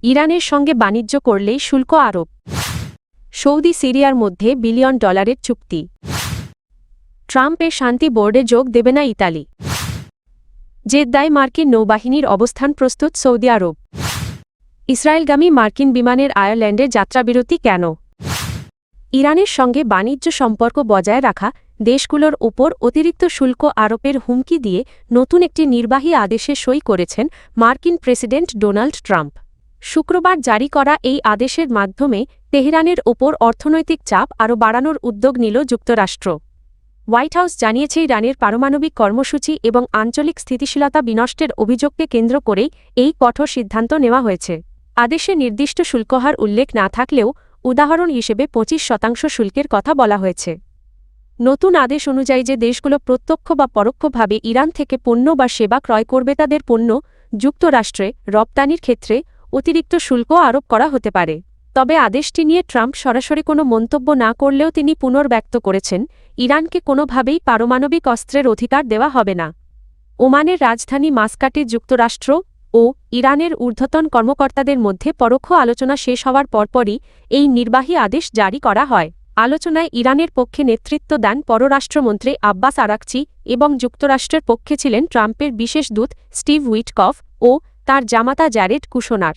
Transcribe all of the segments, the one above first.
ইরানের সঙ্গে বাণিজ্য করলেই শুল্ক আরোপ। সৌদি সিরিয়ার মধ্যে বিলিয়ন ডলারের চুক্তি। ট্রাম্পের শান্তি বোর্ডে যোগ দেবে না ইতালি। জেদ্দায় মার্কিন নৌবাহিনীর অবস্থান প্রস্তুত সৌদি আরব। ইসরায়েলগামী মার্কিন বিমানের আয়ারল্যান্ডে যাত্রাবিরতি কেন? ইরানের সঙ্গে বাণিজ্য সম্পর্ক বজায় রাখা দেশগুলোর ওপর অতিরিক্ত শুল্ক আরোপের হুমকি দিয়ে নতুন একটি নির্বাহী আদেশে সই করেছেন মার্কিন প্রেসিডেন্ট ডোনাল্ড ট্রাম্প। শুক্রবার জারি করা এই আদেশের মাধ্যমে তেহরানের ওপর অর্থনৈতিক চাপ আরও বাড়ানোর উদ্যোগ নিল যুক্তরাষ্ট্র। হোয়াইট হাউস জানিয়েছে ইরানের পারমাণবিক কর্মসূচি এবং আঞ্চলিক স্থিতিশীলতা বিনষ্টের অভিযোগকে কেন্দ্র করেই এই কঠোর সিদ্ধান্ত নেওয়া হয়েছে। আদেশে নির্দিষ্ট শুল্কহার উল্লেখ না থাকলেও উদাহরণ হিসেবে 25% শুল্কের কথা বলা হয়েছে। নতুন আদেশ অনুযায়ী যে দেশগুলো প্রত্যক্ষ বা পরোক্ষভাবে ইরান থেকে পণ্য বা সেবা ক্রয় করবে তাদের পণ্য যুক্তরাষ্ট্রে রপ্তানির ক্ষেত্রে অতিরিক্ত শুল্ক আরোপ করা হতে পারে। তবে আদেশটি নিয়ে ট্রাম্প সরাসরি কোনো মন্তব্য না করলেও তিনি পুনর্ব্যক্ত করেছেন, ইরানকে কোনোভাবেই পারমাণবিক অস্ত্রের অধিকার দেওয়া হবে না। ওমানের রাজধানী মাস্কাটে যুক্তরাষ্ট্র ও ইরানের ঊর্ধ্বতন কর্মকর্তাদের মধ্যে পরোক্ষ আলোচনা শেষ হওয়ার পরপরই এই নির্বাহী আদেশ জারি করা হয়। আলোচনায় ইরানের পক্ষে নেতৃত্ব দেন পররাষ্ট্রমন্ত্রী আব্বাস আরাকচি এবং যুক্তরাষ্ট্রের পক্ষে ছিলেন ট্রাম্পের বিশেষ দূত স্টিভ উইটকফ ও তার জামাতা জ্যারেড কুশনার।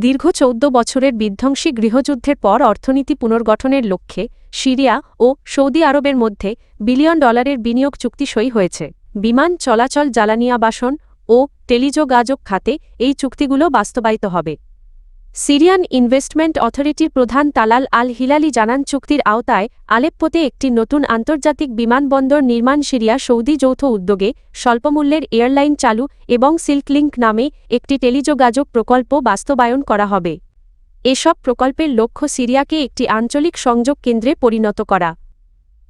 দীর্ঘ 14 বছরের বিধ্বংসী গৃহযুদ্ধের পর অর্থনীতি পুনর্গঠনের লক্ষ্যে সিরিয়া ও সৌদি আরবের মধ্যে বিলিয়ন ডলারের বিনিয়োগ চুক্তি সই হয়েছে। বিমান চলাচল, জ্বালানি, আবাসন ও টেলিযোগাযোগ খাতে এই চুক্তিগুলো বাস্তবায়িত হবে। সিরিয়ান ইনভেস্টমেন্ট অথরিটির প্রধান তালাল আল হিলালি জানান, চুক্তির আওতায় আলেপ্পোতে একটি নতুন আন্তর্জাতিক বিমানবন্দর নির্মাণ, সিরিয়া সৌদি যৌথ উদ্যোগে স্বল্পমূল্যের এয়ারলাইন চালু এবং সিল্কলিংক নামে একটি টেলিযোগাযোগ প্রকল্প বাস্তবায়ন করা হবে। এসব প্রকল্পের লক্ষ্য সিরিয়াকে একটি আঞ্চলিক সংযোগ কেন্দ্রে পরিণত করা।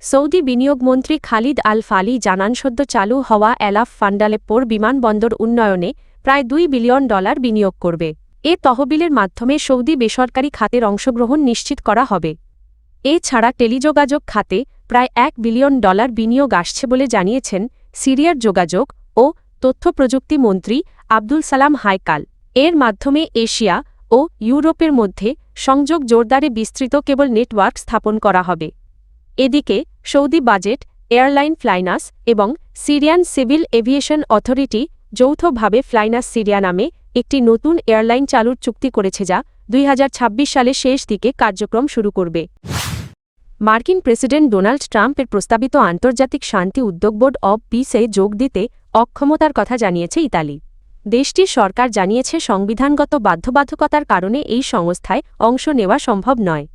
সৌদি বিনিয়োগমন্ত্রী খালিদ আল ফালি জানান, সদ্য চালু হওয়া এলাফ ফান্ড আলেপ্পোর বিমানবন্দর উন্নয়নে প্রায় $2 বিলিয়ন বিনিয়োগ করবে। এ তহবিলের মাধ্যমে সৌদি বেসরকারি খাতের অংশগ্রহণ নিশ্চিত করা হবে। এছাড়া টেলিযোগাযোগ খাতে প্রায় $1 বিলিয়ন বিনিয়োগ আসছে বলে জানিয়েছেন সিরিয়ার যোগাযোগ ও তথ্য প্রযুক্তি মন্ত্রী আব্দুল সালাম হায়কাল। এর মাধ্যমে এশিয়া ও ইউরোপের মধ্যে সংযোগ জোরদারে বিস্তৃত কেবল নেটওয়ার্ক স্থাপন করা হবে। এদিকে সৌদি বাজেট, এয়ারলাইন ফ্লাইনাস এবং সিরিয়ান সিভিল এভিয়েশন অথরিটি যৌথভাবে ফ্লাইনাস সিরিয়া নামে একটি নতুন এয়ারলাইন চালুর চুক্তি করেছে, যা 2026 সালের শেষ দিকে কার্যক্রম শুরু করবে। মার্কিন প্রেসিডেন্ট ডোনাল্ড ট্রাম্পের প্রস্তাবিত আন্তর্জাতিক শান্তি উদ্যোগ বোর্ড অব পিসে যোগ দিতে অক্ষমতার কথা জানিয়েছে ইতালি। দেশটির সরকার জানিয়েছে, সংবিধানগত বাধ্যবাধকতার কারণে এই সংস্থায় অংশ নেওয়া সম্ভব নয়।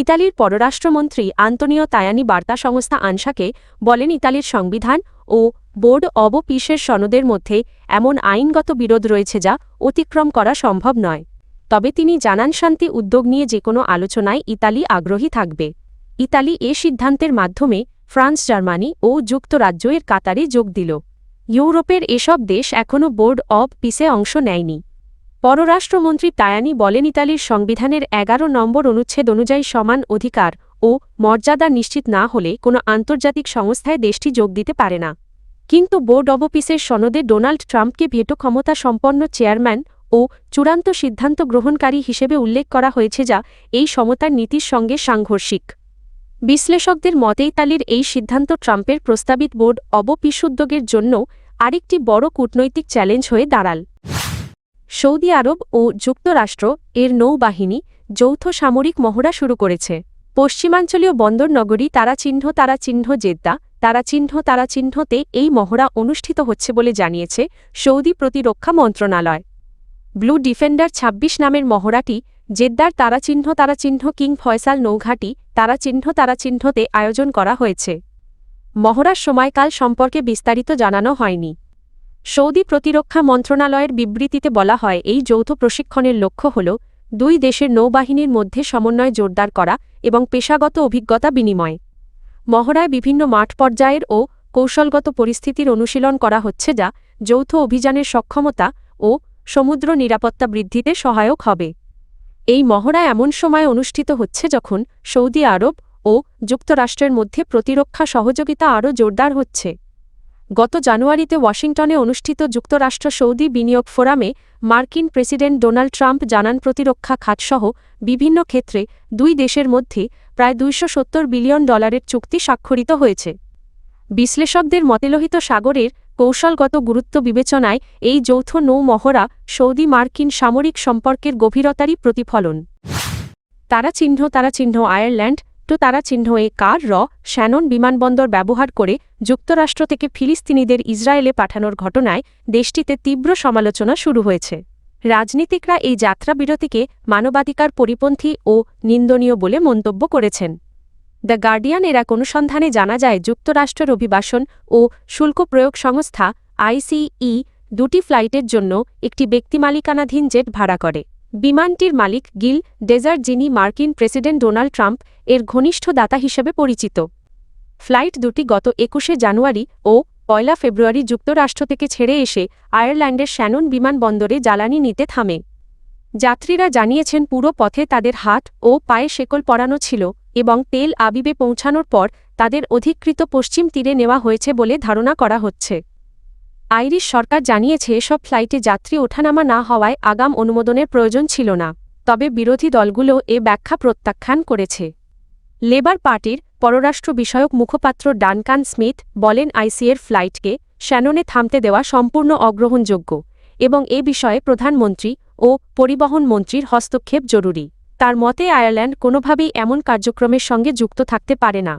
ইতালির পররাষ্ট্রমন্ত্রী আন্তোনিও তায়ানি বার্তা সংস্থা আনসাকে বলেন, ইতালির সংবিধান ও বোর্ড অব পিসের সনদের মধ্যে এমন আইনগত বিরোধ রয়েছে যা অতিক্রম করা সম্ভব নয়। তবে তিনি জানান, শান্তি উদ্যোগ নিয়ে যেকোনো আলোচনায় ইতালি আগ্রহী থাকবে। ইতালি এ সিদ্ধান্তের মাধ্যমে ফ্রান্স, জার্মানি ও যুক্তরাজ্য এর কাতারে যোগ দিল। ইউরোপের এসব দেশ এখনও বোর্ড অব পিসে অংশ নেয়নি। পররাষ্ট্রমন্ত্রী তায়ানি বলেন, ইতালির সংবিধানের 11 নম্বর অনুচ্ছেদ অনুযায়ী সমান অধিকার ও মর্যাদা নিশ্চিত না হলে কোনো আন্তর্জাতিক সংস্থায় দেশটি যোগ দিতে পারে না। কিন্তু বোর্ড অব পিসের সনদে ডোনাল্ড ট্রাম্পকে ভেটো ক্ষমতা সম্পন্ন চেয়ারম্যান ও চূড়ান্ত সিদ্ধান্ত গ্রহণকারী হিসেবে উল্লেখ করা হয়েছে, যা এই সমতার নীতির সঙ্গে সাংঘর্ষিক। বিশ্লেষকদের মতে ইতালির এই সিদ্ধান্ত ট্রাম্পের প্রস্তাবিত বোর্ড অব পিস উদ্যোগের জন্য আরেকটি বড় কূটনৈতিক চ্যালেঞ্জ হয়ে দাঁড়াল। সৌদি আরব ও যুক্তরাষ্ট্র এর নৌবাহিনী যৌথ সামরিক মহড়া শুরু করেছে। পশ্চিমাঞ্চলীয় বন্দর নগরী তারাচিহ্ন জেদ্দা তারাচিহ্নতে এই মহড়া অনুষ্ঠিত হচ্ছে বলে জানিয়েছে সৌদি প্রতিরক্ষা মন্ত্রণালয়। ব্লু ডিফেন্ডার 26 নামের মহড়াটি জেদ্দার তারাচিহ্ন কিং ফয়সাল নৌঘাঁটি তারাচিহ্নতে আয়োজন করা হয়েছে। মহড়ার সময়কাল সম্পর্কে বিস্তারিত জানানো হয়নি। সৌদি প্রতিরক্ষা মন্ত্রণালয়ের বিবৃতিতে বলা হয়, এই যৌথ প্রশিক্ষণের লক্ষ্য হল দুই দেশের নৌবাহিনীর মধ্যে সমন্বয় জোরদার করা এবং পেশাগত অভিজ্ঞতা বিনিময়। মহড়ায় বিভিন্ন মাঠ পর্যায়ের ও কৌশলগত পরিস্থিতির অনুশীলন করা হচ্ছে, যা যৌথ অভিযানের সক্ষমতা ও সমুদ্র নিরাপত্তা বৃদ্ধিতে সহায়ক হবে। এই মহড়া এমন সময় অনুষ্ঠিত হচ্ছে যখন সৌদি আরব ও যুক্তরাষ্ট্রের মধ্যে প্রতিরক্ষা সহযোগিতা আরও জোরদার হচ্ছে। গত জানুয়ারিতে ওয়াশিংটনে অনুষ্ঠিত যুক্তরাষ্ট্র সৌদি বিনিয়োগ ফোরামে মার্কিন প্রেসিডেন্ট ডোনাল্ড ট্রাম্প জানান প্রতিরক্ষা খাতসহ বিভিন্ন ক্ষেত্রে দুই দেশের মধ্যে প্রায় $270 বিলিয়ন চুক্তি স্বাক্ষরিত হয়েছে। বিশ্লেষকদের মতে লোহিত সাগরের কৌশলগত গুরুত্ব বিবেচনায় এই যৌথ নৌ মহড়া সৌদি মার্কিন সামরিক সম্পর্কের গভীরতারই প্রতিফলন। তারাচিহ্ন আয়ারল্যান্ড তো তারাচিহ্ন এ কার শ্যানন বিমানবন্দর ব্যবহার করে যুক্তরাষ্ট্র থেকে ফিলিস্তিনিদের ইসরায়েলে পাঠানোর ঘটনায় দেশটিতে তীব্র সমালোচনা শুরু হয়েছে। রাজনীতিকরা এই যাত্রাবিরতিকে মানবাধিকার পরিপন্থী ও নিন্দনীয় বলে মন্তব্য করেছেন। দ্য গার্ডিয়ান এর এক অনুসন্ধানে জানা যায় যুক্তরাষ্ট্রের অভিবাসন ও শুল্ক প্রয়োগ সংস্থা আইসিই দুটি ফ্লাইটের জন্য একটি ব্যক্তিমালিকানাধীন জেট ভাড়া করে। বিমানটির মালিক গিল ডেজার্ট, যিনি মার্কিন প্রেসিডেন্ট ডোনাল্ড ট্রাম্প এর ঘনিষ্ঠ দাতা হিসেবে পরিচিত। ফ্লাইট দুটি গত 21শে জানুয়ারি ও 1 ফেব্রুয়ারি যুক্তরাষ্ট্র থেকে ছেড়ে এসে আয়ারল্যান্ডের শ্যানন বিমানবন্দরে জ্বালানি নিতে থামে। যাত্রীরা জানিয়েছেন পুরো পথে তাদের হাত ও পায়ে শেকল পরানো ছিল এবং তেল আবিবে পৌঁছানোর পর তাদের অধিকৃত পশ্চিম তীরে নেওয়া হয়েছে বলে ধারণা করা হচ্ছে। আইরিশ সরকার জানিয়েছে এসব ফ্লাইটে যাত্রী ওঠানামা না হওয়ায় আগাম অনুমোদনের প্রয়োজন ছিল না, তবে বিরোধী দলগুলো এ ব্যাখ্যা প্রত্যাখ্যান করেছে। লেবার পার্টির পররাষ্ট্র বিষয়ক মুখপাত্র ডানকান স্মিথ বলেন আইসিএর ফ্লাইটকে শ্যাননে থামতে দেওয়া সম্পূর্ণ অগ্রহণযোগ্য এবং এ বিষয়ে প্রধানমন্ত্রী ও পরিবহন মন্ত্রীর হস্তক্ষেপ জরুরি। তার মতে আয়ারল্যান্ড কোনোভাবেই এমন কার্যক্রমের সঙ্গে যুক্ত থাকতে পারে না।